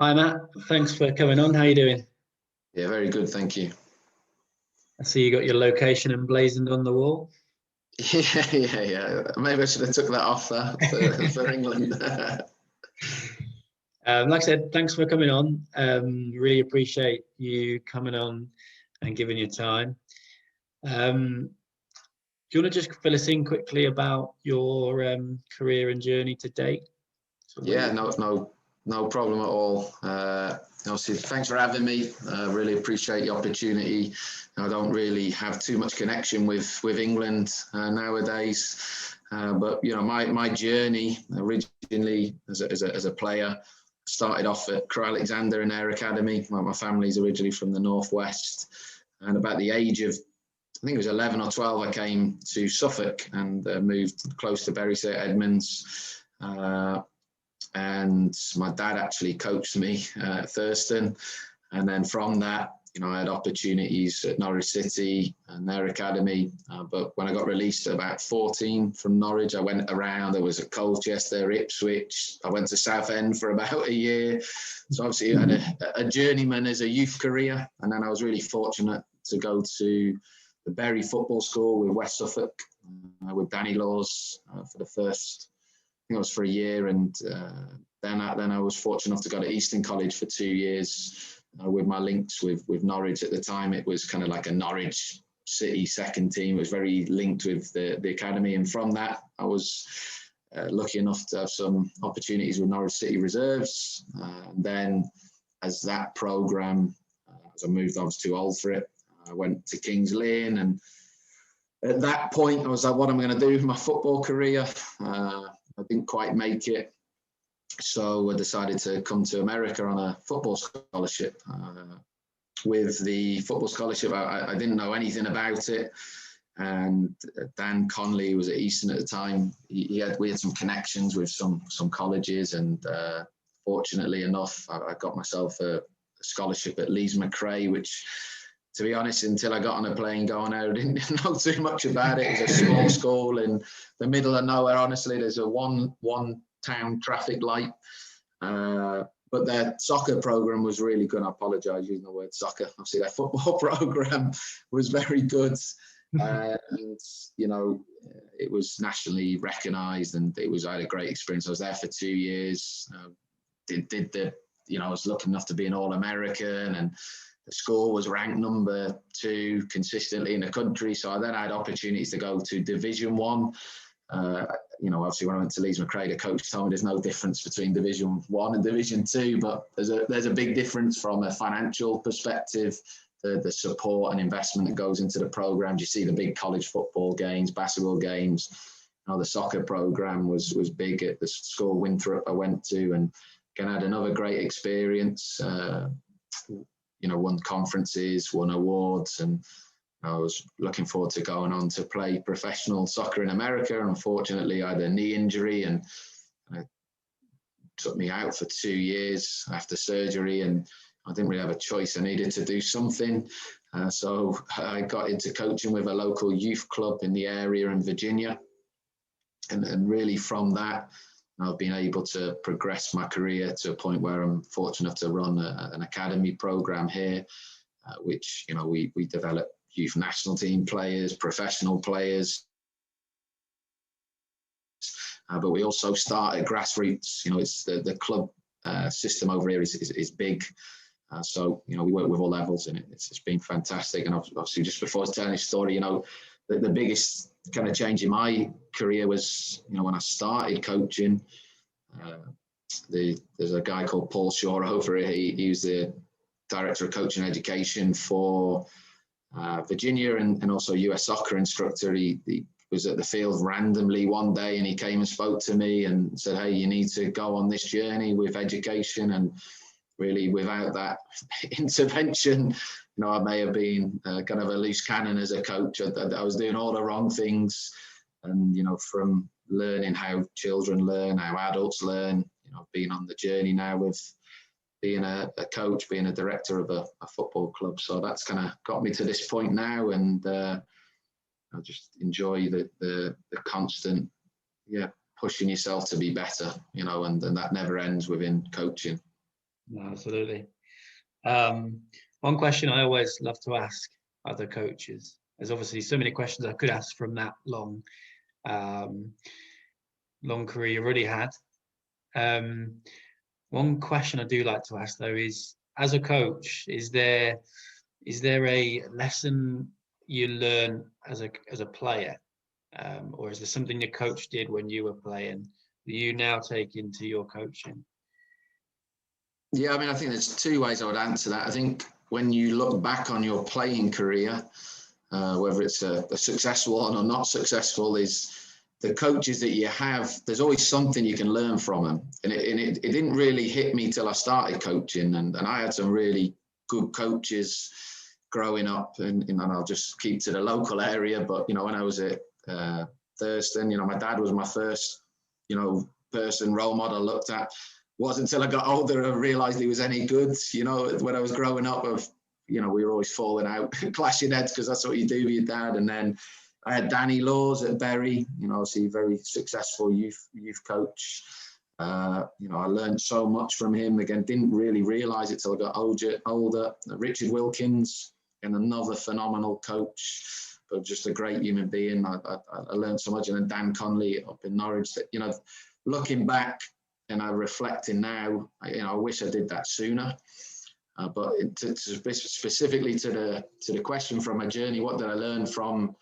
Hi Matt, thanks for coming on. How you doing? Yeah, very good, thank you. I see you got your location emblazoned on the wall. Yeah. Maybe I should have took that off for England. Like I said, thanks for coming on. Really appreciate you coming on and giving your time. Do you want to just fill us in quickly about your career and journey to date? Yeah, no problem at all. Obviously, thanks for having me. Really appreciate the opportunity. I don't really have too much connection with England nowadays, but my journey originally as a player started off at Crewe Alexander in their academy. My family's originally from the northwest, and about the age of I think it was 11 or 12, I came to Suffolk and moved close to Bury St Edmunds. And my dad actually coached me at Thurston. And then from that, I had opportunities at Norwich City and their academy. But when I got released at about 14 from Norwich, I went around. I was at Colchester, Ipswich. I went to Southend for about a year. So obviously I had a journeyman as a youth career. And then I was really fortunate to go to the Bury Football School with West Suffolk with Danny Laws for the first, I think it was for a year. And then I was fortunate enough to go to Easton College for 2 years with my links with Norwich. At the time, it was kind of like a Norwich City second team. It was very linked with the academy. And from that, I was lucky enough to have some opportunities with Norwich City Reserves. And then as that programme, as I moved, I was too old for it. I went to Kings Lynn, and at that point I was like, what am I going to do with my football career? I didn't quite make it, so I decided to come to America on a football scholarship. With the football scholarship, I didn't know anything about it, and Dan Conley was at Easton at the time. We had some connections with some colleges, and fortunately enough, I got myself a scholarship at Leeds McRae, which, to be honest, until I got on a plane going out, I didn't know too much about it. It was a small school in the middle of nowhere. Honestly, there's a one town traffic light. But their soccer program was really good. I apologise using the word soccer. Obviously, their football program was very good. And, it was nationally recognised, and I had a great experience. I was there for 2 years. I was lucky enough to be an All-American, and the school was ranked number 2 consistently in the country. So I then had opportunities to go to Division 1. Obviously when I went to Leeds McRae, the coach told me there's no difference between Division 1 and Division 2, but there's a big difference from a financial perspective, the support and investment that goes into the programs. You see the big college football games, basketball games. The soccer program was big at the school Winthrop I went to, and again, I had another great experience. Won conferences, won awards, and I was looking forward to going on to play professional soccer in America. Unfortunately, I had a knee injury, and it took me out for 2 years after surgery, and I didn't really have a choice. I needed to do something. So I got into coaching with a local youth club in the area in Virginia. And really from that, I've been able to progress my career to a point where I'm fortunate enough to run an academy program here, which, we develop youth national team players, professional players. But we also start at grassroots. It's the club system over here is big. So, we work with all levels, and it's been fantastic. And obviously, just before I was telling this story, the biggest kind of change in my career was, when I started coaching, there's a guy called Paul Shaw over here. He was the director of coaching education for Virginia and also US soccer instructor. He was at the field randomly one day, and he came and spoke to me and said, hey, you need to go on this journey with education. And really, without that intervention, I may have been kind of a loose cannon as a coach. I was doing all the wrong things. And, from learning how children learn, how adults learn, being on the journey now with being a coach, being a director of a football club. So that's kind of got me to this point now. And I just enjoy the constant, pushing yourself to be better, and that never ends within coaching. No, absolutely. One question I always love to ask other coaches, there's obviously so many questions I could ask from that um, long career you already had. One question I do like to ask though is, as a coach, is there a lesson you learn as a player, or is there something your coach did when you were playing that you now take into your coaching? Yeah, I mean, I think there's two ways I would answer that. I think when you look back on your playing career, whether it's a successful one or not successful, is the coaches that you have, there's always something you can learn from them. And it didn't really hit me till I started coaching. And I had some really good coaches growing up. And I'll just keep to the local area. But, when I was at Thurston, my dad was my first, person, role model I looked at. Wasn't until I got older I realised he was any good. When I was growing up, we were always falling out, clashing heads, because that's what you do with your dad. And then I had Danny Laws at Bury, obviously very successful youth coach. I learned so much from him. Again, didn't really realise it till I got older. Richard Wilkins, and another phenomenal coach, but just a great human being. I learned so much. And then Dan Conley up in Norwich. Looking back, and I'm reflecting now, I wish I did that sooner. But specifically to the question from my journey, what did I learn from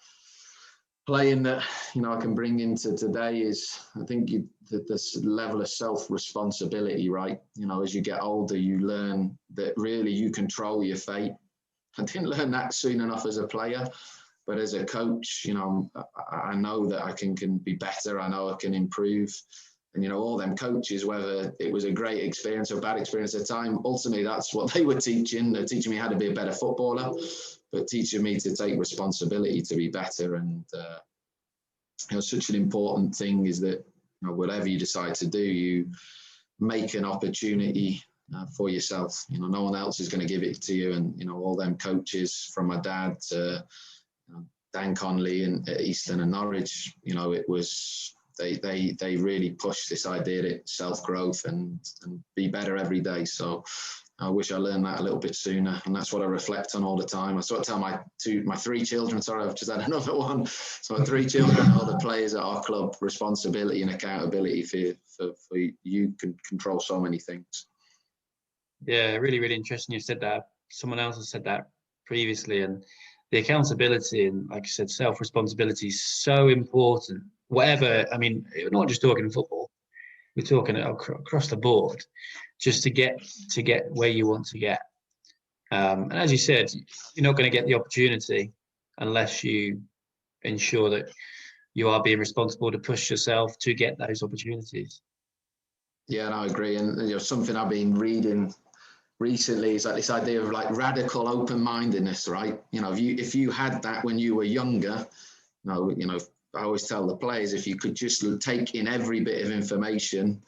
playing that I can bring into today is, I think this level of self-responsibility, right? As you get older, you learn that really you control your fate. I didn't learn that soon enough as a player, but as a coach, I know that I can be better. I know I can improve. And, all them coaches, whether it was a great experience or bad experience at the time, ultimately that's what they were teaching. They're teaching me how to be a better footballer, but teaching me to take responsibility to be better. And, such an important thing is that, whatever you decide to do, you make an opportunity for yourself. No one else is going to give it to you. And, all them coaches, from my dad to Dan Conley and at Eastern and Norwich, it was... They really push this idea that self-growth and be better every day. So I wish I learned that a little bit sooner, and that's what I reflect on all the time. I sort of tell my three children, sorry, I've just had another one. So my three children, all the players at our club, responsibility and accountability for you can control so many things. Yeah, really, really interesting. You said that. Someone else has said that previously, and the accountability and, like you said, self-responsibility is so important. Whatever, I mean, we're not just talking football, we're talking across the board, just to get where you want to get. And as you said, you're not going to get the opportunity unless you ensure that you are being responsible to push yourself to get those opportunities. Yeah, and I agree. And something I've been reading recently is like this idea of like radical open-mindedness, right? If you had that when you were younger, I always tell the players, if you could just take in every bit of information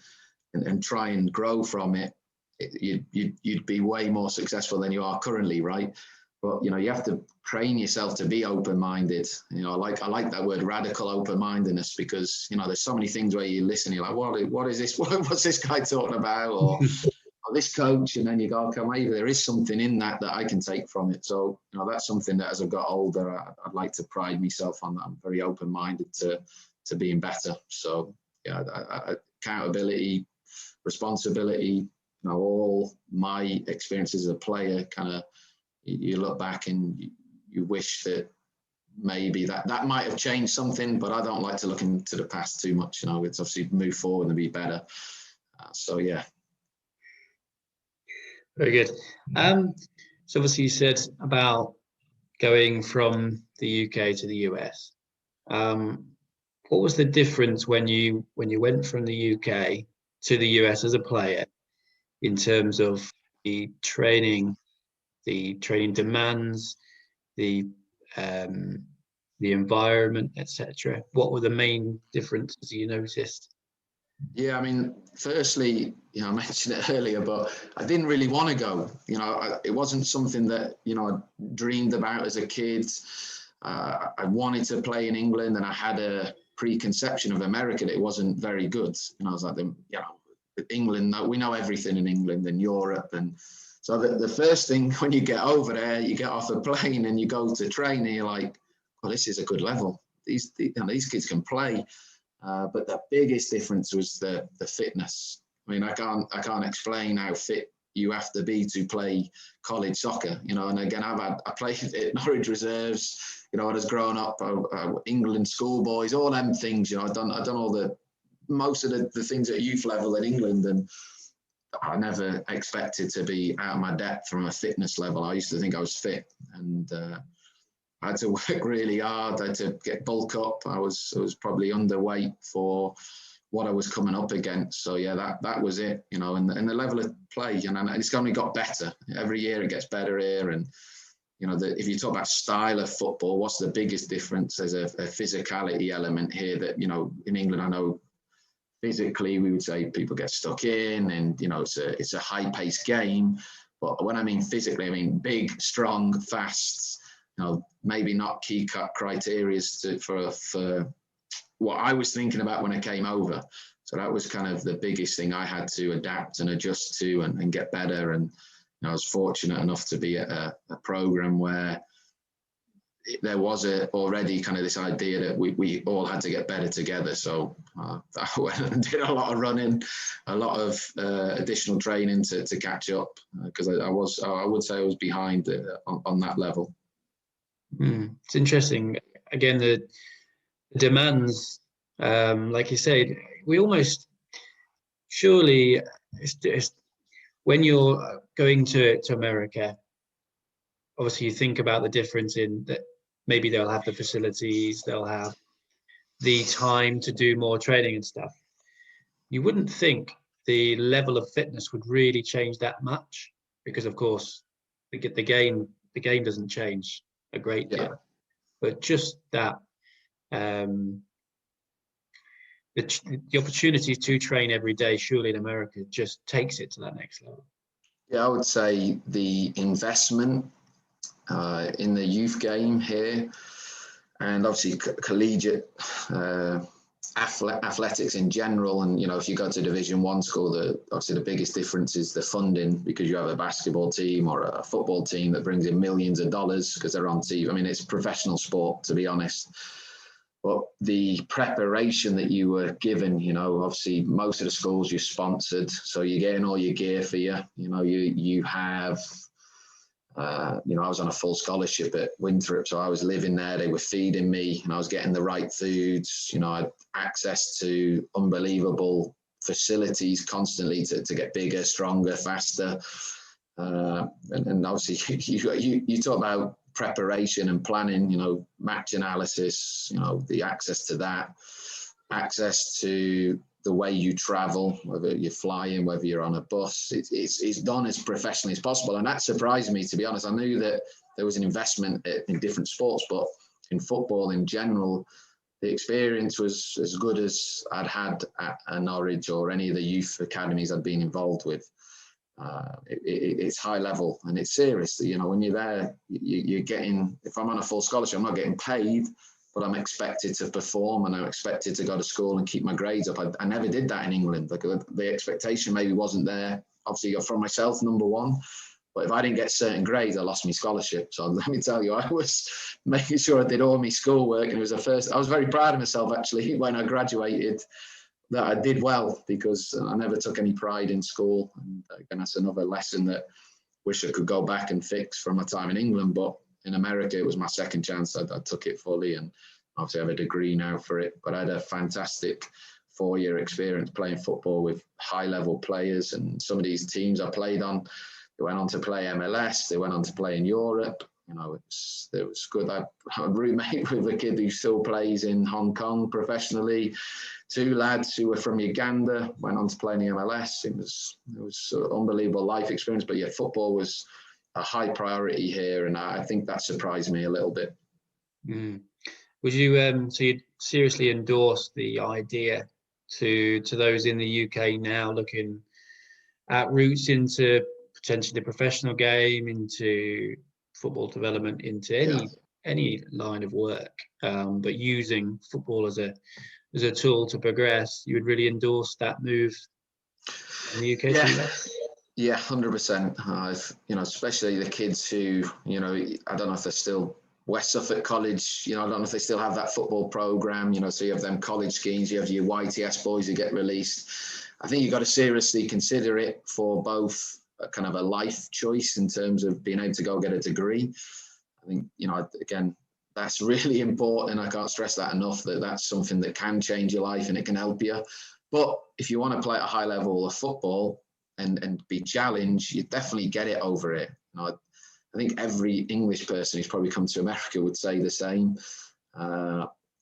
and try and grow from it, you'd be way more successful than you are currently, right? But you have to train yourself to be open-minded. I like that word, radical open-mindedness, because there's so many things where you listen, you're like, what is this? What's this guy talking about? Or this coach, and then you go, okay, maybe there is something in that I can take from it. So that's something that as I've got older, I'd like to pride myself on that. I'm very open-minded to being better. So yeah, accountability, responsibility, all my experiences as a player, kind of you look back and you wish that maybe that might have changed something, but I don't like to look into the past too much. It's obviously move forward and be better. So yeah. Very good. So obviously you said about going from the UK to the US. What was the difference when you went from the UK to the US as a player in terms of the training demands, the environment, etc.? What were the main differences you noticed? Yeah, I mean, firstly, I mentioned it earlier, but I didn't really want to go. It wasn't something that, I dreamed about as a kid. I wanted to play in England, and I had a preconception of America that it wasn't very good. I was like, the England, we know everything in England and Europe. And so the first thing when you get over there, you get off a plane and you go to train and you're like, well, this is a good level. These kids can play. But the biggest difference was the fitness. I mean, I can't explain how fit you have to be to play college soccer, you know. And again, I played at Norwich reserves, you know. I was growing up, England schoolboys, all them things, you know. I've done all most of the things at youth level in England, and I never expected to be out of my depth from a fitness level. I used to think I was fit, and I had to work really hard. I had to bulk up. I was probably underweight for what I was coming up against. So yeah, that was it, you know. And the level of play, you know, it's only got better. Every year it gets better here. And you know, if you talk about style of football, what's the biggest difference? There's a physicality element here that, you know, in England, I know physically we would say people get stuck in, and you know, it's a high-paced game. But when I mean physically, I mean big, strong, fast. You know, maybe not key cut criteria for what I was thinking about when I came over. So that was kind of the biggest thing I had to adapt and adjust to and get better. And you know, I was fortunate enough to be at a program where there was already kind of this idea that we all had to get better together. So I went and did a lot of running, a lot of additional training to catch up, because I would say I was behind on that level. It's interesting. Again, the demands, like you said, we almost surely it's when you're going to America, obviously you think about the difference in that maybe they'll have the facilities, they'll have the time to do more training and stuff. You wouldn't think the level of fitness would really change that much, because of course the game doesn't change a great deal, but just that the opportunity to train every day, surely in America, just takes it to that next level. Yeah, I would say the investment in the youth game here, and obviously collegiate athletics in general. And you know, if you go to Division 1 school, obviously the biggest difference is the funding, because you have a basketball team or a football team that brings in millions of dollars because they're on TV. I mean, it's professional sport, to be honest. But the preparation that you were given, you know, obviously most of the schools you're sponsored, so you're getting all your gear for you. You know, you have, you know, I was on a full scholarship at Winthrop, so I was living there. They were feeding me, and I was getting the right foods. You know, I had access to unbelievable facilities constantly to get bigger, stronger, faster. And obviously, you talk about preparation and planning, you know, match analysis, you know, the access to that, access to the way you travel, whether you're flying, whether you're on a bus, it's done as professionally as possible. And that surprised me, to be honest. I knew that there was an investment in different sports, but in football in general, the experience was as good as I'd had at Norwich or any of the youth academies I'd been involved with. It's high level and it's serious. You know, when you're there, you're getting, if I'm on a full scholarship, I'm not getting paid, but I'm expected to perform and I'm expected to go to school and keep my grades up. I never did that in England. Like the expectation maybe wasn't there. Obviously, from myself, number one. But if I didn't get certain grades, I lost my scholarship. So let me tell you, I was making sure I did all my schoolwork. And it was I was very proud of myself, actually, when I graduated, that I did well, because I never took any pride in school. And again, that's another lesson that I wish I could go back and fix from my time in England. But in America, it was my second chance. I took it fully, and obviously I have a degree now for it. But I had a fantastic 4-year experience playing football with high-level players. And some of these teams I played on, they went on to play MLS. They went on to play in Europe. You know, it was good. I roommate with a kid who still plays in Hong Kong professionally. 2 lads who were from Uganda went on to play in the MLS. It was an unbelievable life experience. But yeah, football was a high priority here, and I think that surprised me a little bit. Would you so you'd seriously endorse the idea to those in the UK now looking at routes into potentially the professional game, into football development, into any line of work, but using football as a tool to progress? You would really endorse that move? in the UK Yeah. to US? Yeah, 100%. Especially the kids who, I don't know if they're still West Suffolk College, I don't know if they still have that football program, so you have them college schemes, you have your YTS boys who get released. I think you've got to seriously consider it for both a kind of a life choice in terms of being able to go get a degree. I think, again, that's really important. I can't stress that enough, that that's something that can change your life and it can help you. But if you want to play at a high level of football and be challenged, you definitely get it over it. I think every English person who's probably come to America would say the same.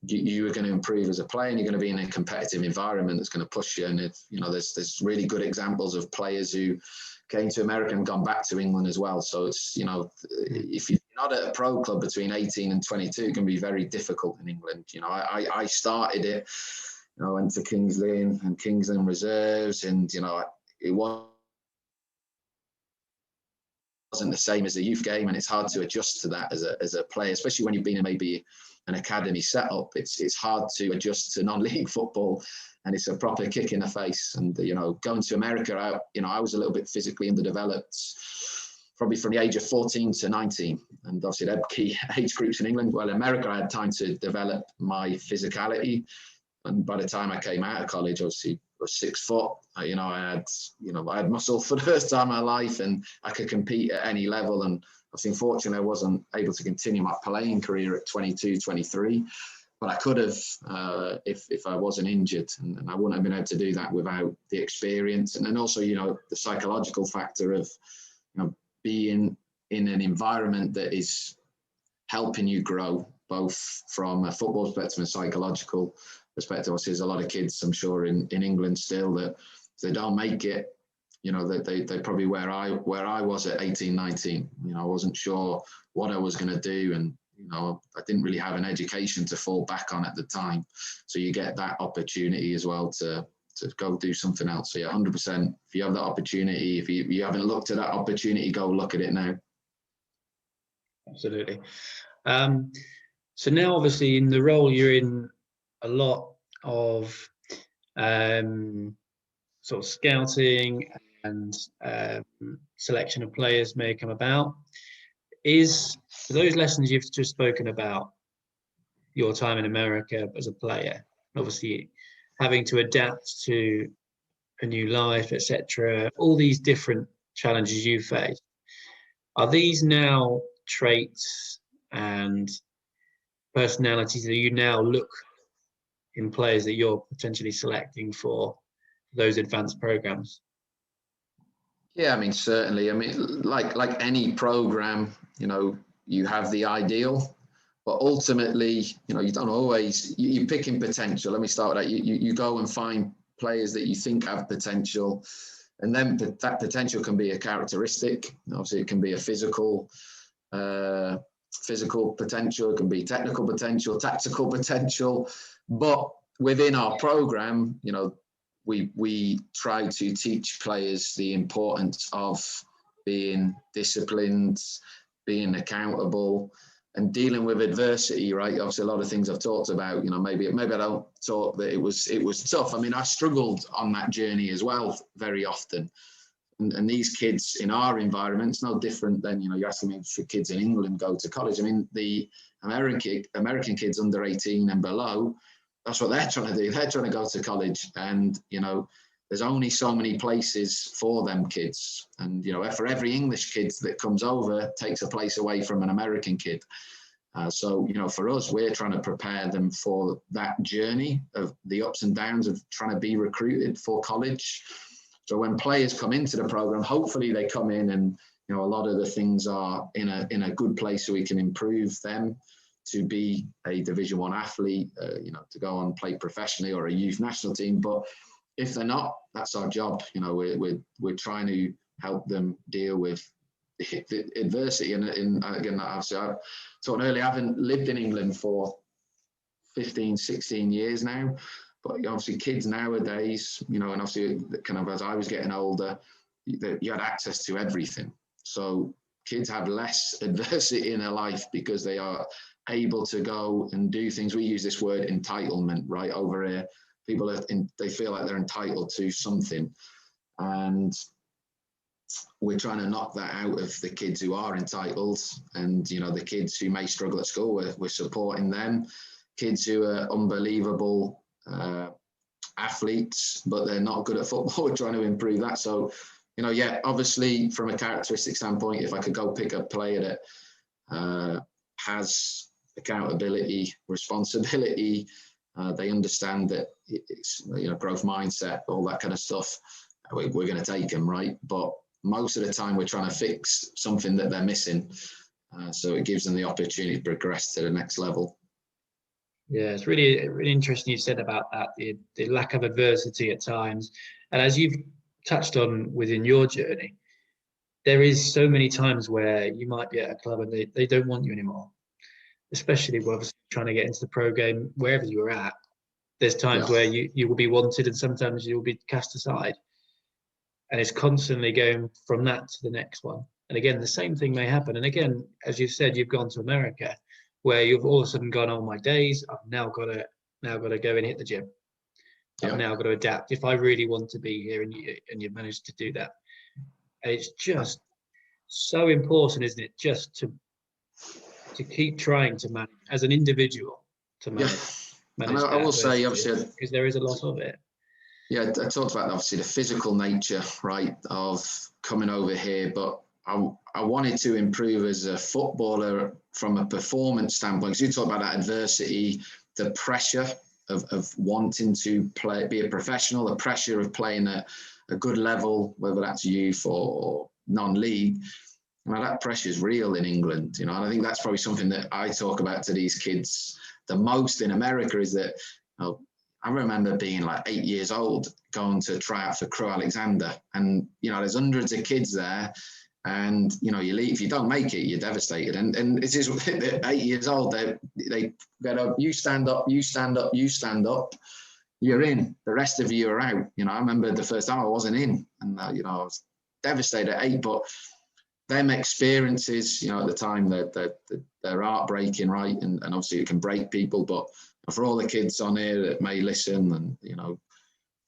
You are going to improve as a player, and you're going to be in a competitive environment that's going to push you. And there's really good examples of players who came to America and gone back to England as well. So it's, if you're not at a pro club between 18 and 22, it can be very difficult in England. I started it, I went to Kings Lynn and Kings Lynn reserves, and, it wasn't the same as a youth game, and it's hard to adjust to that as a player, especially when you've been in maybe an academy setup. It's hard to adjust to non-league football, and it's a proper kick in the face. And going to America, I was a little bit physically underdeveloped, probably from the age of 14 to 19, and obviously they're key age groups in England. Well, in America, I had time to develop my physicality, and by the time I came out of college, obviously I was 6 foot. I had muscle for the first time in my life, and I could compete at any level. And obviously, unfortunately, I wasn't able to continue my playing career at 22, 23, but I could have if I wasn't injured, and I wouldn't have been able to do that without the experience. And then also, the psychological factor of, being in an environment that is helping you grow, both from a football perspective and psychological perspective. Obviously, there's a lot of kids, I'm sure, in England still that if they don't make it, that they probably where I was at 18, 19. I wasn't sure what I was going to do, and I didn't really have an education to fall back on at the time. So you get that opportunity as well to go do something else. So yeah, 100%. If you have that opportunity, if you haven't looked at that opportunity, go look at it now. Absolutely. So now, obviously, in the role you're in, a lot of sort of scouting and selection of players may come about. For those lessons you've just spoken about, your time in America as a player, obviously having to adapt to a new life, etc., all these different challenges you face, are these now traits and personalities that you now look in players that you're potentially selecting for those advanced programs? Yeah, certainly. Like any program, you have the ideal, but ultimately, you don't always, you're picking potential. Let me start with that. You go and find players that you think have potential, and then that potential can be a characteristic. Obviously, it can be a physical potential, it can be technical potential, tactical potential. But within our program, we try to teach players the importance of being disciplined, being accountable, and dealing with adversity, right? Obviously, a lot of things I've talked about, maybe I don't talk that it was tough. I struggled on that journey as well very often. And these kids in our environment, it's no different than, you're asking me for kids in England go to college. The American kids under 18 and below, that's what they're trying to do. They're trying to go to college, and there's only so many places for them kids. And for every English kid that comes over, takes a place away from an American kid. So for us, we're trying to prepare them for that journey of the ups and downs of trying to be recruited for college. So when players come into the program, hopefully they come in and a lot of the things are in a good place, so we can improve them to be a Division I athlete, to go on and play professionally, or a youth national team. But if they're not, that's our job. We're trying to help them deal with the adversity. And again, obviously, I talked earlier, I haven't lived in England for 15, 16 years now. But obviously, kids nowadays, and obviously, kind of as I was getting older, you had access to everything. So kids have less adversity in their life because they are able to go and do things. We use this word entitlement, right? Over here, people they feel like they're entitled to something. and we're trying to knock that out of the kids who are entitled, and the kids who may struggle at school, we're supporting them. Kids who are unbelievable athletes, but they're not good at football, we're trying to improve that. So, obviously from a characteristic standpoint, if I could go pick a player that has accountability, responsibility, they understand that it's growth mindset, all that kind of stuff, we're going to take them, right? But most of the time we're trying to fix something that they're missing, so it gives them the opportunity to progress to the next level. Yeah, it's really, really interesting you said about that, the lack of adversity at times. And as you've touched on within your journey, there is so many times where you might be at a club and they don't want you anymore, especially when obviously trying to get into the pro game, wherever you were at. There's times where you will be wanted and sometimes you'll be cast aside. And it's constantly going from that to the next one. And again, the same thing may happen. And again, as you said, you've gone to America, where you've all of a sudden gone, oh my days, I've now got to go and hit the gym. I've now got to adapt if I really want to be here, and you've managed to do that. And it's just so important, isn't it, just to keep trying to manage as an individual to manage. And I will say, obviously, because there is a lot of it. Yeah, I talked about obviously the physical nature, right, of coming over here, but I wanted to improve as a footballer from a performance standpoint. Because you talk about that adversity, the pressure of wanting to be a professional, the pressure of playing at a good level, whether that's youth or non-league. That pressure is real in England, and I think that's probably something that I talk about to these kids the most in America, is that I remember being like 8 years old, going to try out for Crewe Alexander, and there's hundreds of kids there, and you leave, if you don't make it, you're devastated. And it's just 8 years old, they go, you stand up, you stand up, you stand up, you're in. The rest of you are out. I remember the first time I wasn't in, and I was devastated at 8. But them experiences, at the time, they're heartbreaking, right? And obviously it can break people, but for all the kids on here that may listen, and you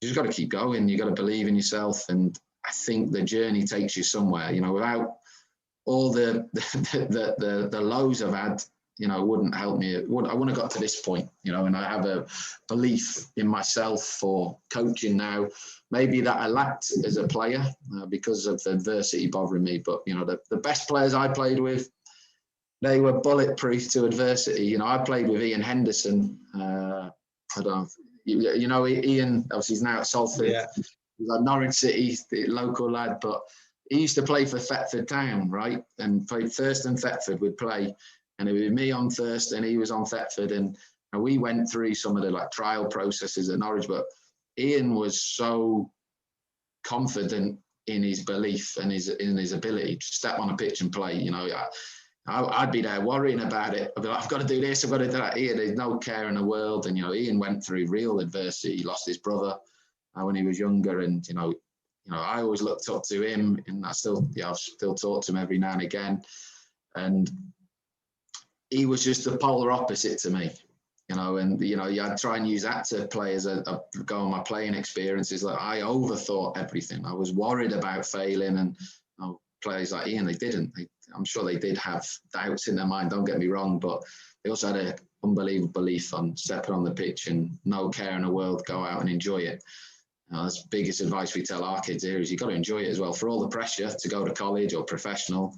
just got to keep going. You got to believe in yourself, and I think the journey takes you somewhere. Without all the lows I've had, wouldn't help me. I wouldn't have got to this point, and I have a belief in myself for coaching now. Maybe that I lacked as a player because of the adversity bothering me. But the best players I played with, they were bulletproof to adversity. I played with Ian Henderson. I don't know. Ian, obviously he's now at Salford. Yeah. He's like Norwich City, the local lad, but he used to play for Thetford Town, right? And played Thurston Thetford would play. And it was me on Thurston, he was on Thetford. And we went through some of the trial processes at Norwich, but Ian was so confident in his belief and in his ability to step on a pitch and play. I'd be there worrying about it. I'd be like, I've got to do this, I've got to do that. Ian, there's no care in the world. And, Ian went through real adversity. He lost his brother when he was younger. And, I always looked up to him, and I've still talk to him every now and again. And he was just the polar opposite to me, I'd try and use that to play as I go on my playing experiences. Like, I overthought everything. I was worried about failing, and players like Ian, they didn't. I'm sure they did have doubts in their mind, don't get me wrong, but they also had an unbelievable belief on stepping on the pitch and no care in the world, go out and enjoy it. That's the biggest advice we tell our kids here, is you've got to enjoy it as well. For all the pressure to go to college or professional,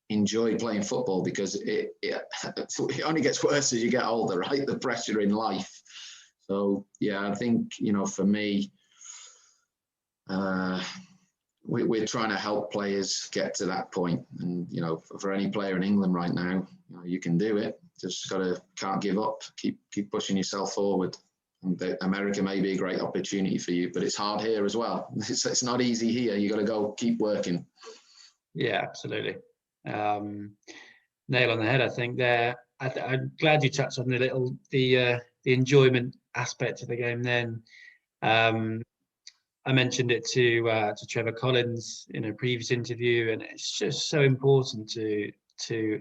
enjoy playing football, because it only gets worse as you get older, right? The pressure in life. So, yeah, I think, for me, we're trying to help players get to that point. And, for any player in England right now, you can do it. Just can't give up. Keep pushing yourself forward. And America may be a great opportunity for you, but it's hard here as well. It's not easy here. You got to go keep working. Yeah, absolutely. Nail on the head, I think there. I'm glad you touched on the enjoyment aspect of the game. Then I mentioned it to Trevor Collins in a previous interview, and it's just so important to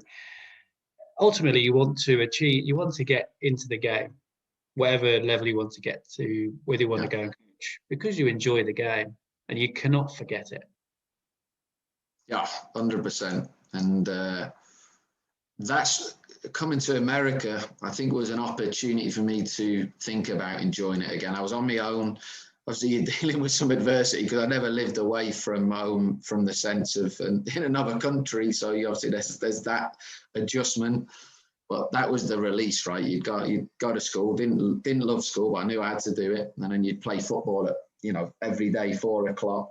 ultimately you want to get into the game, whatever level you want to get to, whether you want to go and coach, because you enjoy the game. and you cannot forget it. Yeah, 100%. And that's coming to America, I think, was an opportunity for me to think about enjoying it again. I was on my own. Obviously, you're dealing with some adversity because I never lived away from home, from the sense of in another country. So obviously there's that adjustment. But that was the release, right? You'd go to school, didn't love school, but I knew I had to do it. And then you'd play football at, every day, 4:00.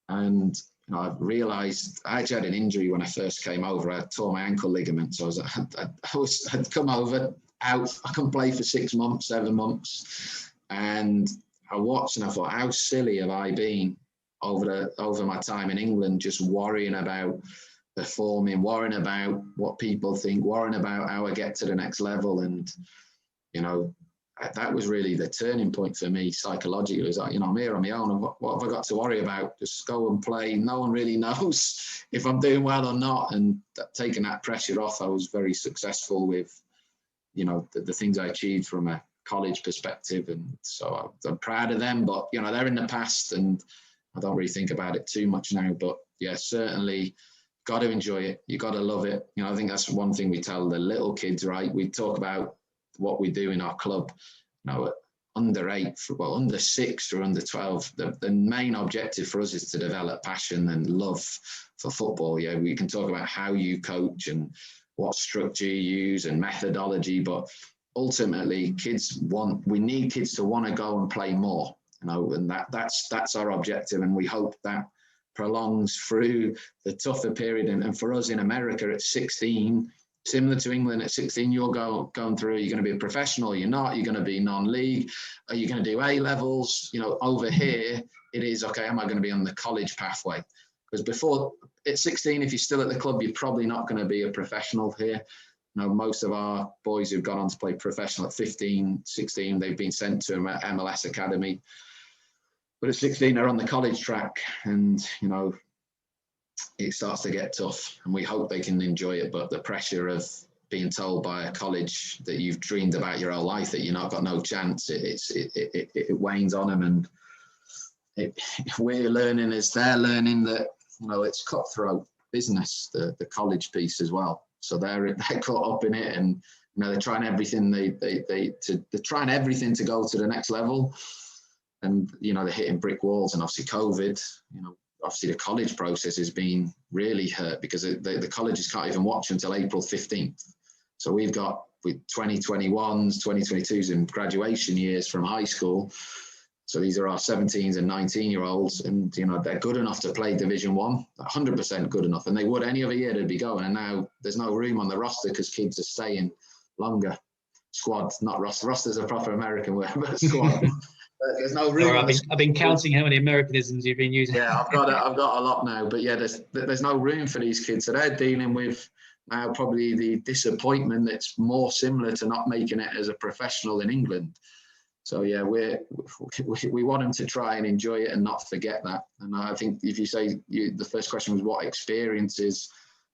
And I realised I actually had an injury when I first came over. I tore my ankle ligament. So I'd come over, out. I couldn't play for 6 months, 7 months. And I watched and I thought, how silly have I been over my time in England, just worrying about performing, worrying about what people think, worrying about how I get to the next level. And, that was really the turning point for me psychologically. It was like, I'm here on my own. And what have I got to worry about? Just go and play. No one really knows if I'm doing well or not. And taking that pressure off, I was very successful with, the things I achieved from a college perspective. And so I'm proud of them, but, they're in the past and I don't really think about it too much now. But yeah, certainly got to enjoy it. You got to love it. I think that's one thing we tell the little kids, right? We talk about what we do in our club, under 8, under 6 or under 12. The main objective for us is to develop passion and love for football. Yeah, we can talk about how you coach and what structure you use and methodology, but ultimately we need kids to want to go and play more, and that's our objective. And we hope that prolongs through the tougher period. And for us in America at 16, similar to England at 16, you're going through, you're going to be a professional, you're not, you're going to be non-league, are you going to do A levels? Over here, it is, okay, am I going to be on the college pathway? Because before, at 16, if you're still at the club, you're probably not going to be a professional here. Most of our boys who've gone on to play professional at 15, 16, they've been sent to an MLS academy. But at 16, they're on the college track and, it starts to get tough, and we hope they can enjoy it. But the pressure of being told by a college that you've dreamed about your whole life that you're not got no chance, it wanes on them. And we're learning as they're learning that, it's cutthroat business, the college piece as well. So they're caught up in it, and they're trying everything they're trying everything to go to the next level. And they're hitting brick walls, and obviously COVID, obviously the college process has been really hurt because the colleges can't even watch until April 15th. So we've got with 2021s, 2022s in graduation years from high school. So these are our 17s and 19-year-olds, and they're good enough to play Division 1, 100% good enough, and they would any other year they'd be going. And now there's no room on the roster because kids are staying longer. Squad, not roster. Roster's a proper American word, but squad. There's no room. I've been counting how many Americanisms you've been using. Yeah, I've got a lot now, but yeah, there's no room for these kids. So they're dealing with now probably the disappointment that's more similar to not making it as a professional in England. So yeah, we want them to try and enjoy it and not forget that. And I think if you say the first question was what experiences,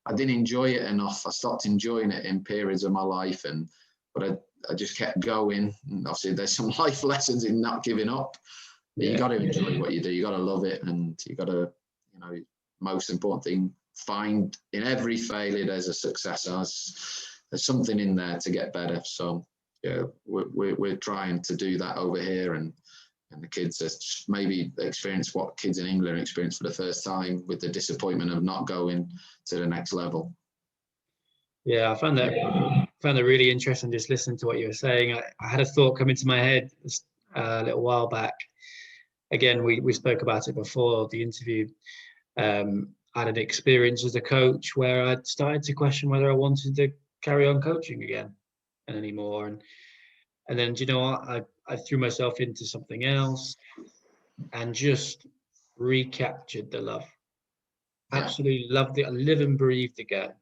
I didn't enjoy it enough. I stopped enjoying it in periods of my life, but I just kept going. And obviously, there's some life lessons in not giving up. But you got to enjoy what you do. You got to love it, and you got to, most important thing, find in every failure there's a success. There's something in there to get better. So yeah, we're trying to do that over here, and the kids maybe experience what kids in England experience for the first time with the disappointment of not going to the next level. Yeah, I found that really interesting just listening to what you were saying. I had a thought come into my head a little while back. Again, we spoke about it before the interview. I had an experience as a coach where I started to question whether I wanted to carry on coaching again and anymore. And then, do you know what? I threw myself into something else and just recaptured the love. Absolutely loved it. I live and breathed again.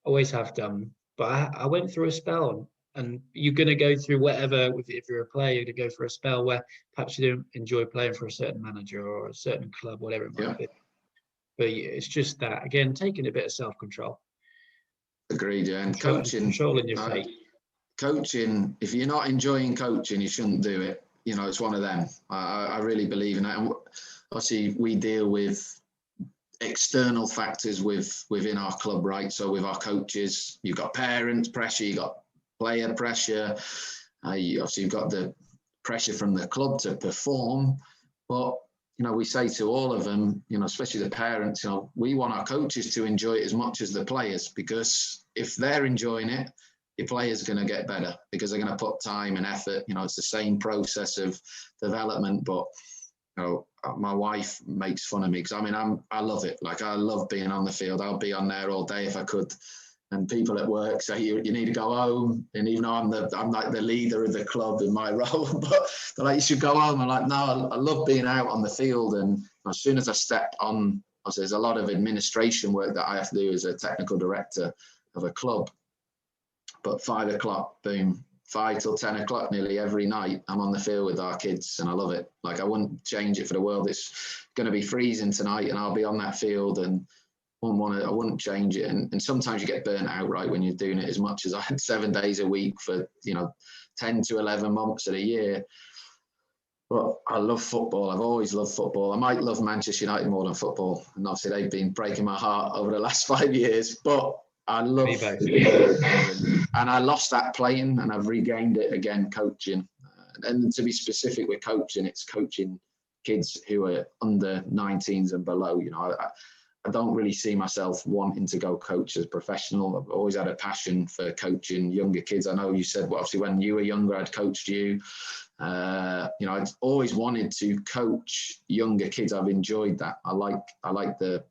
Always have done. But I went through a spell, and you're going to go through whatever. If you're a player, you're going to go through a spell where perhaps you don't enjoy playing for a certain manager or a certain club, whatever it might be. But it's just that, again, taking a bit of self-control. Agreed, yeah. And coaching, controlling your fate. Coaching, if you're not enjoying coaching, you shouldn't do it. It's one of them. I really believe in that. And obviously we deal with external factors within our club, right? So with our coaches, you've got parents pressure, you've got player pressure, obviously you've got the pressure from the club to perform. But we say to all of them, especially the parents, we want our coaches to enjoy it as much as the players, because if they're enjoying it, your player's going to get better because they're going to put time and effort. It's the same process of development. But my wife makes fun of me because I love it. Like, I love being on the field. I'll be on there all day if I could. And people at work say you need to go home, and even though I'm like the leader of the club in my role, but they're like, you should go home. I'm like, no, I love being out on the field. And as soon as I step on, there's a lot of administration work that I have to do as a technical director of a club. But 5 o'clock, boom, 5 till 10 o'clock nearly every night, I'm on the field with our kids, and I love it. Like, I wouldn't change it for the world. It's going to be freezing tonight, and I'll be on that field, and I wouldn't change it. And sometimes you get burnt out, right, when you're doing it as much as I had 7 days a week for 10 to 11 months of the year. But I love football. I've always loved football. I might love Manchester United more than football, and obviously they've been breaking my heart over the last 5 years. But I love it. And I lost that playing, and I've regained it again coaching. And to be specific with coaching, it's coaching kids who are under 19s and below. I don't really see myself wanting to go coach as a professional. I've always had a passion for coaching younger kids. I know you said, well, obviously when you were younger, I'd coached you. I'd always wanted to coach younger kids. I've enjoyed that. I like the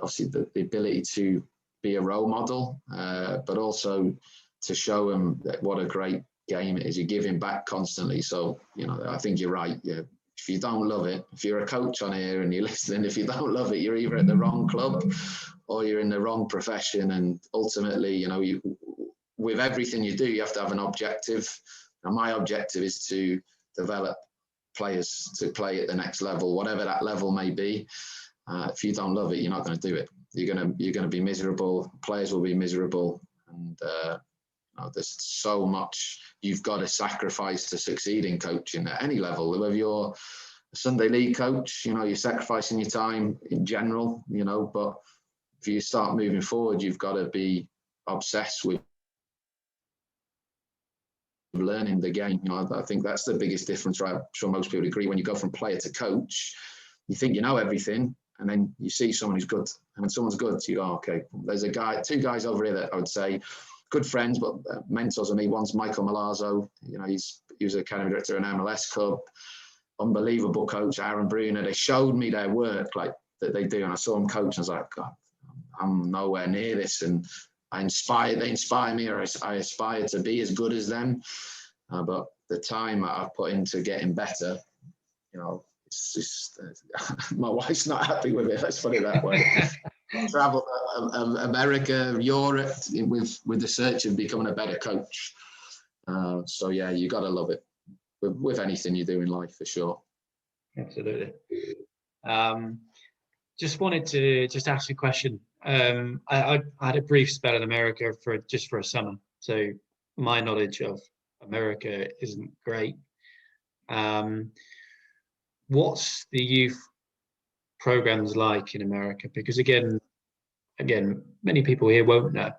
obviously the ability to be a role model, but also to show them that what a great game it is. You're giving back constantly. So, I think you're right. Yeah. If you don't love it, if you're a coach on here and you're listening, if you don't love it, you're either at the wrong club or you're in the wrong profession. And ultimately, with everything you do, you have to have an objective. And my objective is to develop players to play at the next level, whatever that level may be. If you don't love it, you're not going to do it. You're going to be miserable. Players will be miserable. And there's so much you've got to sacrifice to succeed in coaching at any level. Whether you're a Sunday league coach, you're sacrificing your time in general, but if you start moving forward, you've got to be obsessed with learning the game. I think that's the biggest difference, right? I'm sure most people agree. When you go from player to coach, you think you know everything, and then you see someone who's good. And when someone's good, you go, okay, there's two guys over here that I would say good friends, but mentors of me. One's Michael Malazzo. He was a academy director in MLS club. Unbelievable coach, Aaron Bruner. They showed me their work that they do, and I saw them coach, and I was like, God, I'm nowhere near this. And they inspire me, or I aspire to be as good as them. But the time I've put into getting better, it's just my wife's not happy with it. Let's put it that way. Travel America, Europe with the search of becoming a better coach. So yeah, you got to love it with anything you do in life, for sure. Absolutely. Just wanted to ask you a question. I had a brief spell in America for a summer, so my knowledge of America isn't great. What's the youth programs like in America? Because again, many people here won't know.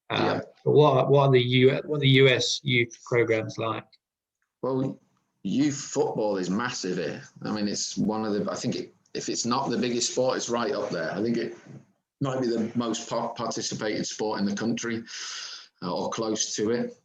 But what are the US youth programs like? Well, youth football is massive here. It's one of the. I think if it's not the biggest sport, it's right up there. I think it might be the most participated sport in the country, or close to it.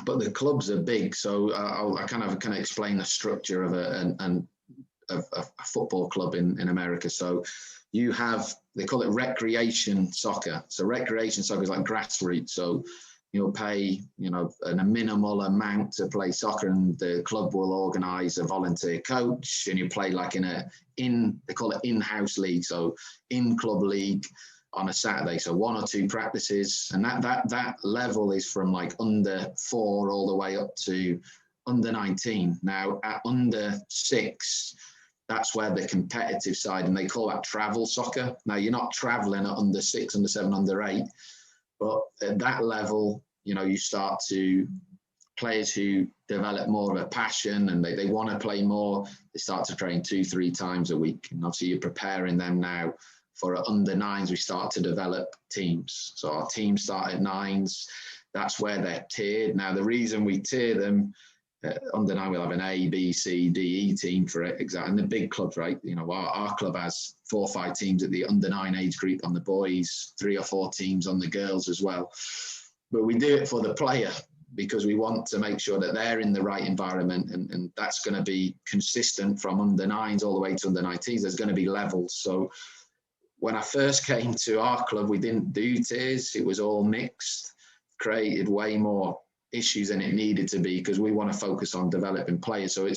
But the clubs are big, so I kind of explain the structure of a football club in America. So you have, they call it recreation soccer. So recreation soccer is like grassroots. So you'll pay, a minimal amount to play soccer, and the club will organise a volunteer coach, and you play like they call it in-house league. So in-club league on a Saturday. So 1 or 2 practices, and that level is from like under 4 all the way up to under 19. Now at under 6, that's where the competitive side, and they call that travel soccer. Now you're not traveling at under 6, under 7, under 8, but at that level, you start to players who develop more of a passion and they want to play more, they start to train 2-3 times a week. And obviously you're preparing them now for under 9s. We start to develop teams. So our teams start at 9s. That's where they're tiered. Now, the reason we tier them, under 9 we'll have an A, B, C, D, E team for it. Exactly. And the big clubs, right? You know, our club has 4 or 5 teams at the under 9 age group on the boys, 3 or 4 teams on the girls as well. But we do it for the player, because we want to make sure that they're in the right environment, and that's going to be consistent from under 9s all the way to under 19s. There's going to be levels. So when I first came to our club, we didn't do tiers. It was all mixed, created way more issues than it needed to be, because we want to focus on developing players. So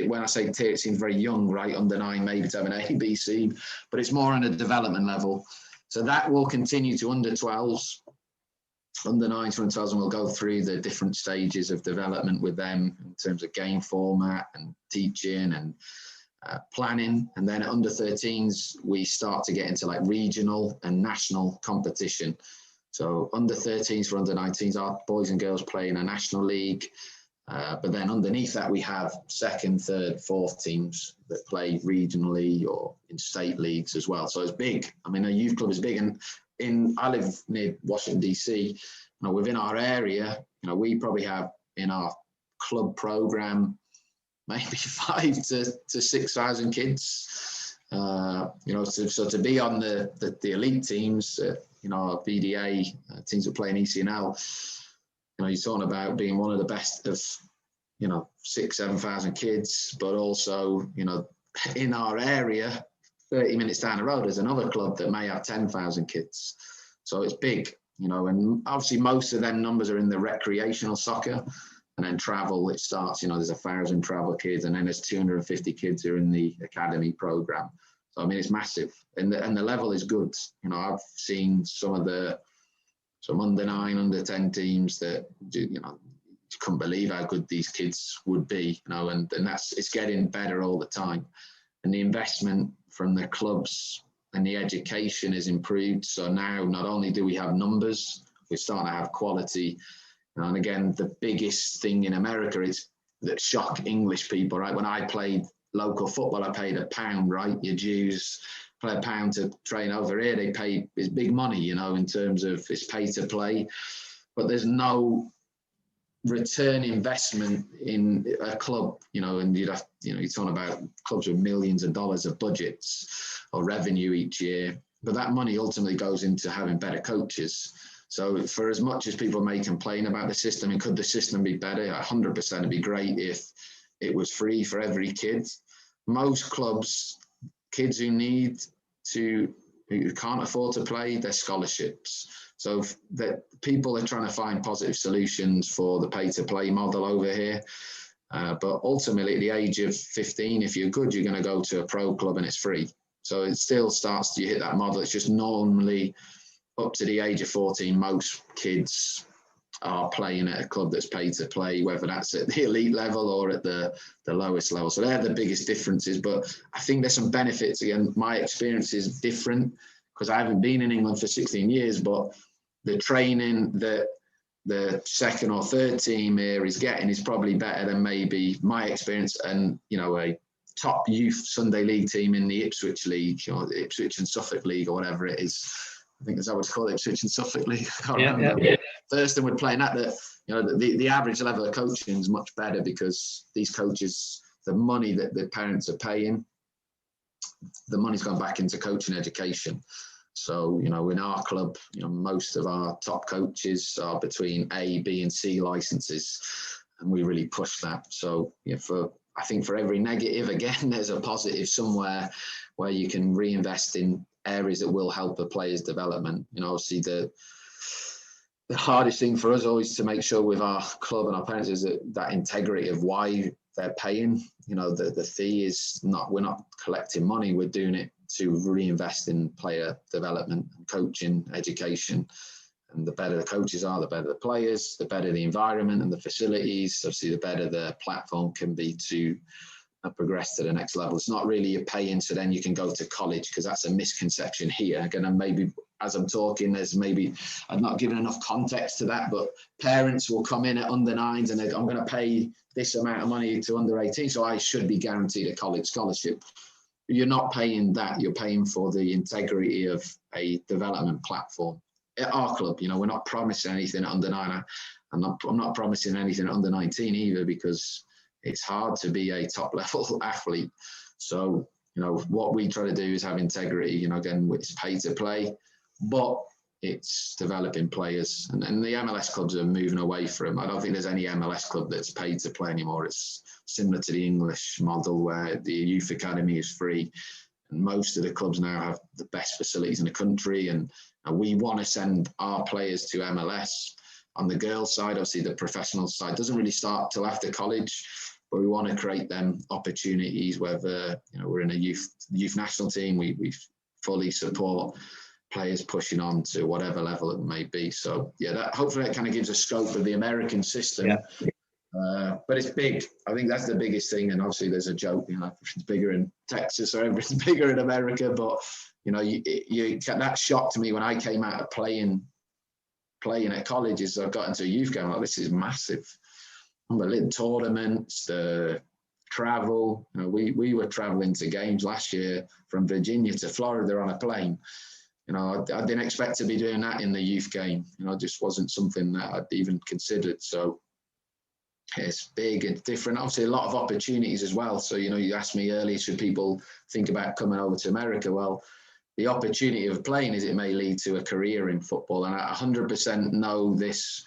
when I say tier, it seems very young, right? Under 9 maybe to have an A, B, C, but it's more on a development level. So that will continue to under 12s. Under 9s, under 12s, and we'll go through the different stages of development with them in terms of game format and teaching and planning. And then at under 13s, we start to get into like regional and national competition. So under 13s for under 19s, our boys and girls play in a national league. But then underneath that, we have 2nd, 3rd, 4th teams that play regionally or in state leagues as well. So it's big. I mean, a youth club is big. And I live near Washington, DC. You know, within our area, you know, we probably have in our club program maybe 5,000 to 6,000 kids. You know, so to be on the elite teams, you know, BDA teams that play in ECNL, you know, you're talking about being one of the best of, you know, 6,000-7,000 kids, but also, you know, in our area, 30 minutes down the road, there's another club that may have 10,000 kids. So it's big, you know, and obviously most of them numbers are in the recreational soccer, and then travel, it starts, you know, there's 1,000 travel kids, and then there's 250 kids who are in the academy program. So, I mean, it's massive, and the level is good. You know, I've seen some under 9, under 10 teams that do, you know, you couldn't believe how good these kids would be, you know, and it's getting better all the time. And the investment from the clubs and the education is improved. So now not only do we have numbers, we're starting to have quality. And again, the biggest thing in America is that shock English people, right? When I played local football, I paid £1, right? Your dues, play £1 to train. Over here, they pay, it's big money, you know, in terms of it's pay to play, but there's no return investment in a club, you know, and you'd have, you know, you're talking about clubs with millions of dollars of budgets or revenue each year, but that money ultimately goes into having better coaches. So for as much as people may complain about the system, and could the system be better? 100% it'd be great if it was free for every kid. Most clubs, kids who can't afford to play, their scholarships. So that people are trying to find positive solutions for the pay-to-play model over here. But ultimately, at the age of 15, if you're good, you're going to go to a pro club and it's free. So it still starts to hit that model. It's just normally up to the age of 14, most kids are playing at a club that's paid to play, whether that's at the elite level or at the lowest level. So they're the biggest differences. But I think there's some benefits. Again, my experience is different because I haven't been in England for 16 years, but the training that the 2nd or 3rd team here is getting is probably better than maybe my experience and, you know, a top youth Sunday league team in the Ipswich League, or the Ipswich and Suffolk League, or whatever it is. I think that's how it's called, Ipswich and Suffolk League. Thurston would play in that, you know, the average level of coaching is much better because these coaches, the money that the parents are paying, the money's gone back into coaching education. So, you know, in our club, you know, most of our top coaches are between A, B, and C licenses, and we really push that. So, you know, I think for every negative, again, there's a positive somewhere where you can reinvest in areas that will help a player's development. You know, obviously the hardest thing for us always to make sure with our club and our parents is that integrity of why they're paying. You know, the fee is not, we're not collecting money, we're doing it to reinvest in player development and coaching, education. And the better the coaches are, the better the players, the better the environment and the facilities. Obviously, the better the platform can be to progress to the next level. It's not really you're paying so then you can go to college, because that's a misconception here. Again, and maybe as I'm talking, there's maybe I'm not giving enough context to that, but parents will come in at under 9s and I'm going to pay this amount of money to under 18, so I should be guaranteed a college scholarship. You're not paying that. You're paying for the integrity of a development platform. At our club, we're not promising anything at under 9. I'm not promising anything at under 19 either, because it's hard to be a top level athlete. So, what we try to do is have integrity. Again, it's pay to play, but it's developing players. And the MLS clubs are moving away from. I don't think there's any MLS club that's paid to play anymore. It's similar to the English model, where the youth academy is free. And most of the clubs now have the best facilities in the country. And we want to send our players to MLS. On the girls' side, obviously the professional side doesn't really start till after college, but we want to create them opportunities, whether we're in a youth national team, we fully support players pushing on to whatever level it may be. So yeah, that hopefully that kind of gives a scope of the American system. Yeah. But it's big. I think that's the biggest thing. And obviously there's a joke, everything's bigger in Texas or everything's bigger in America. But that shocked me when I came out of playing at colleges. I got into a youth game, like, this is massive. The little tournaments, the travel. We were traveling to games last year from Virginia to Florida on a plane. I didn't expect to be doing that in the youth game. It just wasn't something that I'd even considered. So it's big and different. Obviously, a lot of opportunities as well. So, you asked me earlier, should people think about coming over to America? Well, the opportunity of playing is it may lead to a career in football. And I 100% know this.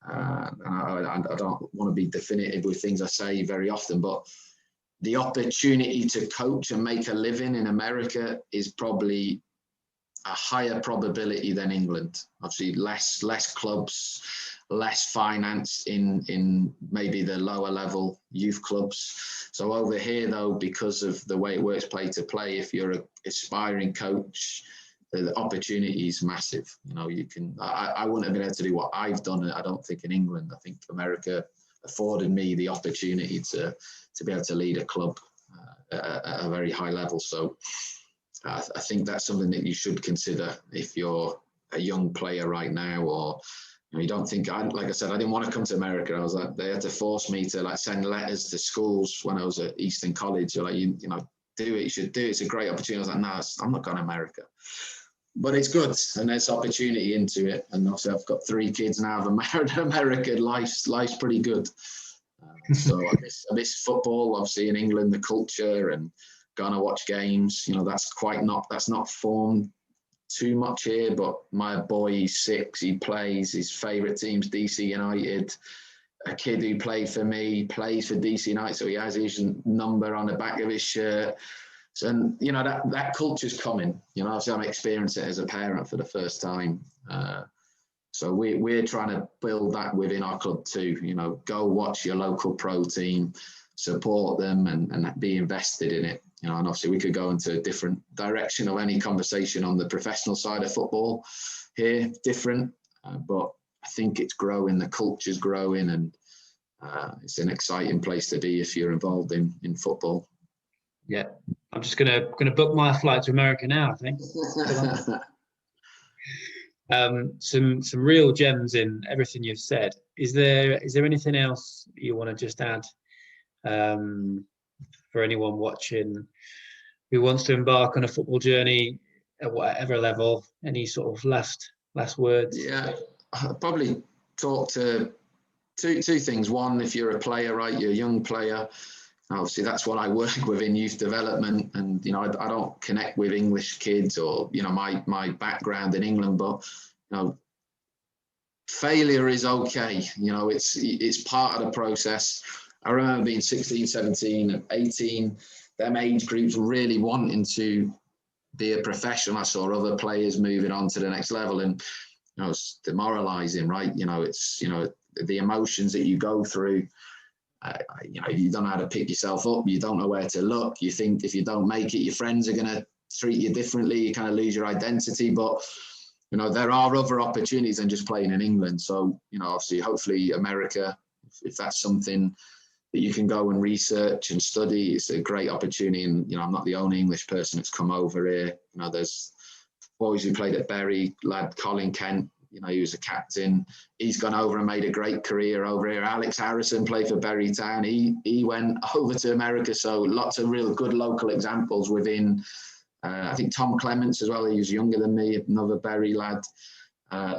And I don't want to be definitive with things I say very often, but the opportunity to coach and make a living in America is probably a higher probability than England. Obviously, less clubs, less finance in maybe the lower level youth clubs. So over here, though, because of the way it works, play to play, if you're an aspiring coach, the opportunity is massive. You can. I wouldn't have been able to do what I've done, I don't think, in England. I think America afforded me the opportunity to be able to lead a club at a very high level. So I think that's something that you should consider if you're a young player right now, or you don't think. Like I said, I didn't want to come to America. I was like, they had to force me to send letters to schools when I was at Eastern College. They're like, do it. You should do it. It's a great opportunity. I was like, no, I'm not going to America. But it's good, and there's opportunity into it. And also, I've got 3 kids now. I've married in America. Life's pretty good. So I miss football. Obviously, in England, the culture and going to watch games. That's not formed too much here. But my boy, he's 6. He plays. His favourite team's DC United. A kid who played for me plays for DC United, so he has his number on the back of his shirt. So, that culture's coming. So I'm experiencing it as a parent for the first time. So we're trying to build that within our club too. Go watch your local pro team, support them, and be invested in it. And obviously we could go into a different direction of any conversation on the professional side of football here, different. But I think it's growing. The culture's growing, and it's an exciting place to be if you're involved in football. Yeah, I'm just gonna book my flight to America now, I think. Some real gems in everything you've said. Is there anything else you want to just add for anyone watching who wants to embark on a football journey at whatever level? Any sort of last words? Yeah, I'll probably talk to two things. One, if you're a player, right, you're a young player. Obviously, that's what I work with in youth development, and I don't connect with English kids or my background in England, but failure is okay. It's part of the process. I remember being 16, 17, 18, them age groups really wanting to be a professional. I saw other players moving on to the next level, and it's demoralizing, right? It's the emotions that you go through. You don't know how to pick yourself up. You don't know where to look. You think if you don't make it, your friends are going to treat you differently. You kind of lose your identity. But, there are other opportunities than just playing in England. So, obviously, hopefully America, if that's something that you can go and research and study. It's a great opportunity, and I'm not the only English person that's come over here. There's boys who played at Bury, lad Colin Kent. He was a captain. He's gone over and made a great career over here. Alex Harrison played for Bury Town. He went over to America. So lots of real good local examples within. I think Tom Clements as well. He was younger than me, another Bury lad.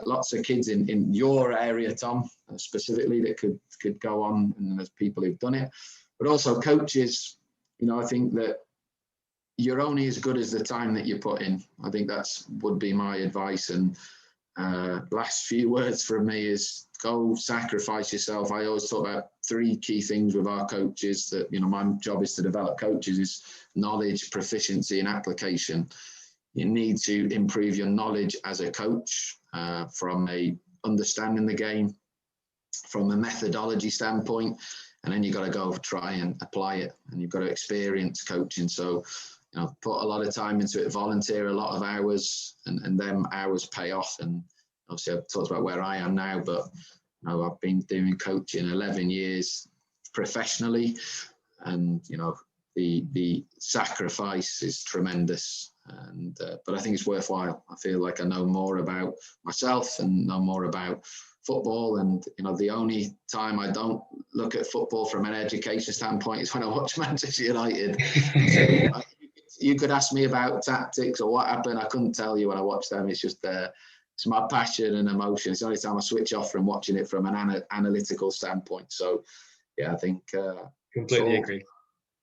Lots of kids in your area, Tom, specifically, that could go on, and there's people who've done it. But also coaches, I think that you're only as good as the time that you put in. I think would be my advice. And last few words from me is go sacrifice yourself. I always talk about 3 key things with our coaches that, my job is to develop coaches is knowledge, proficiency and application. You need to improve your knowledge as a coach from a understanding the game, from a methodology standpoint, and then you've got to go try and apply it, and you've got to experience coaching. So, put a lot of time into it, volunteer a lot of hours, and them hours pay off. And obviously I've talked about where I am now, but I've been doing coaching 11 years professionally, and the sacrifice is tremendous. And but I think it's worthwhile. I feel like I know more about myself and know more about football, and the only time I don't look at football from an education standpoint is when I watch Manchester United. So you could ask me about tactics or what happened, I couldn't tell you when I watch them. It's just it's my passion and emotion. It's the only time I switch off from watching it from an analytical standpoint. So yeah, I think completely agree.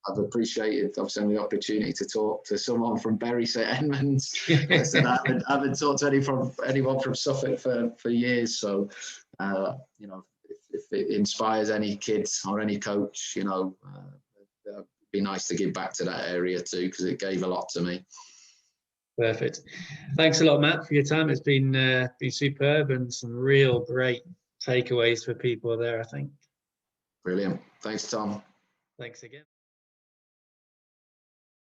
I've appreciated obviously the opportunity to talk to someone from Bury St Edmunds. Like I said, I haven't talked to anyone from Suffolk for years. So, if it inspires any kids or any coach, it'd be nice to give back to that area too, because it gave a lot to me. Perfect. Thanks a lot, Matt, for your time. It's been superb, and some real great takeaways for people there, I think. Brilliant. Thanks, Tom. Thanks again.